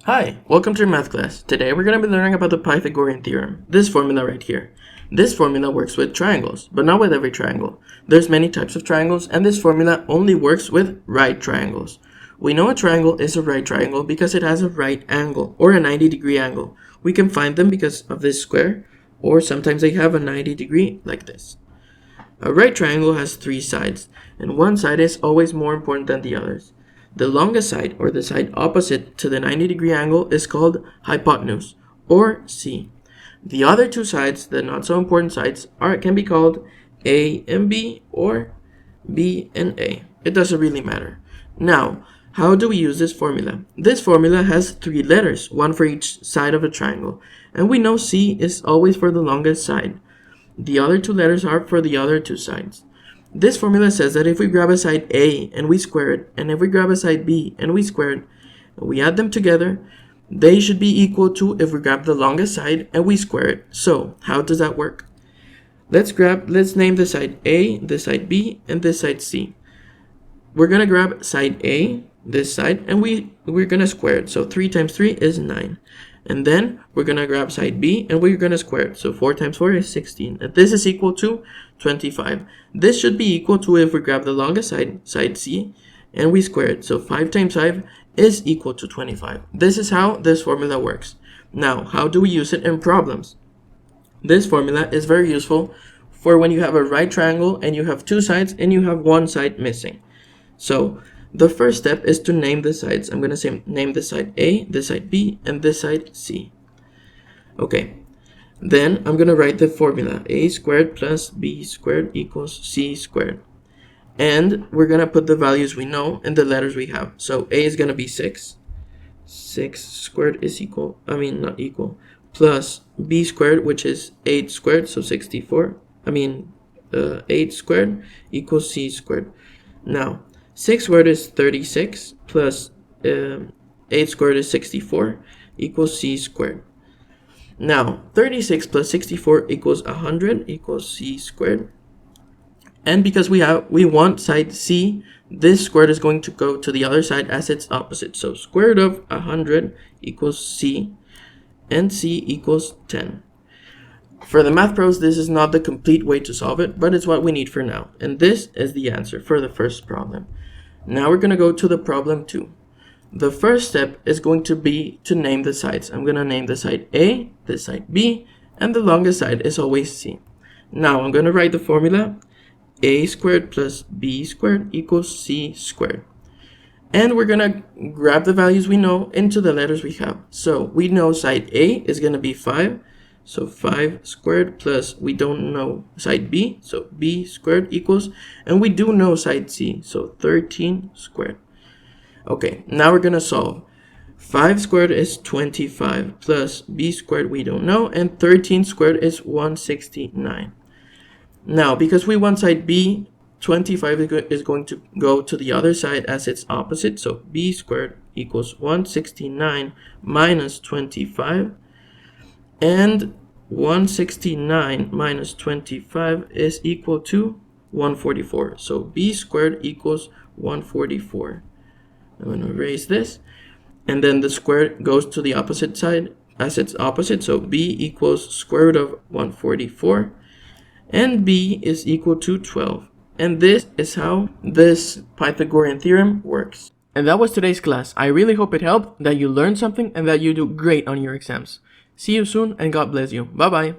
Hi, welcome to your math class. Today we're going to be learning about the Pythagorean Theorem, this formula right here. This formula works with triangles, but not with every triangle. There's many types of triangles, and this formula only works with right triangles. We know a triangle is a right triangle because it has a right angle, or a 90-degree angle. We can find them because of this square, or sometimes they have a 90 degree like this. A right triangle has three sides, and one side is always more important than the others. The longest side, or the side opposite to the 90-degree angle, is called hypotenuse, or C. The other two sides, the not so important sides, can be called A and B, or B and A. It doesn't really matter. Now, how do we use this formula? This formula has three letters, one for each side of a triangle, and we know C is always for the longest side. The other two letters are for the other two sides. This formula says that if we grab a side A and we square it, and if we grab a side B and we square it, and we add them together, they should be equal to if we grab the longest side and we square it. So, how does that work? Let's name the side A, this side B, and this side C. We're gonna grab side A, this side, and we're gonna square it. So 3 times 3 is 9. And then we're gonna grab side B and we're gonna square it. So 4 times 4 is 16. And this is equal to 25. This should be equal to if we grab the longest side, side C, and we square it. So 5 times 5 is equal to 25. This is how this formula works. Now, how do we use it in problems? This formula is very useful for when you have a right triangle and you have two sides and you have one side missing. So the first step is to name the sides. I'm going to name this side A, this side B, and this side C. Okay, then I'm going to write the formula. A squared plus B squared equals C squared. And we're going to put the values we know and the letters we have. So A is going to be 6. 6 squared is not equal. Plus B squared, which is 8 squared, so 64. 8 squared equals C squared. Now, 6 squared is 36 plus 8 squared is 64 equals C squared. Now, 36 plus 64 equals 100 equals C squared. And because we want side C, this squared is going to go to the other side as its opposite. So square root of 100 equals C, and C equals 10. For the math pros, this is not the complete way to solve it, but it's what we need for now. And this is the answer for the first problem. Now we're going to go to the problem 2. The first step is going to be to name the sides. I'm going to name the side A, this side B, and the longest side is always C. Now I'm going to write the formula. A squared plus B squared equals C squared. And we're going to grab the values we know into the letters we have. So we know side A is going to be 5. So 5 squared plus, we don't know side B, so B squared equals, and we do know side C, so 13 squared. Okay, now we're going to solve. 5 squared is 25 plus B squared we don't know, and 13 squared is 169. Now, because we want side B, 25 is going to go to the other side as its opposite, so B squared equals 169 minus 25. And 169 minus 25 is equal to 144. So B squared equals 144. I'm going to erase this. And then the square goes to the opposite side as its opposite. So B equals square root of 144. And B is equal to 12. And this is how this Pythagorean theorem works. And that was today's class. I really hope it helped, that you learned something, and that you do great on your exams. See you soon, and God bless you. Bye-bye.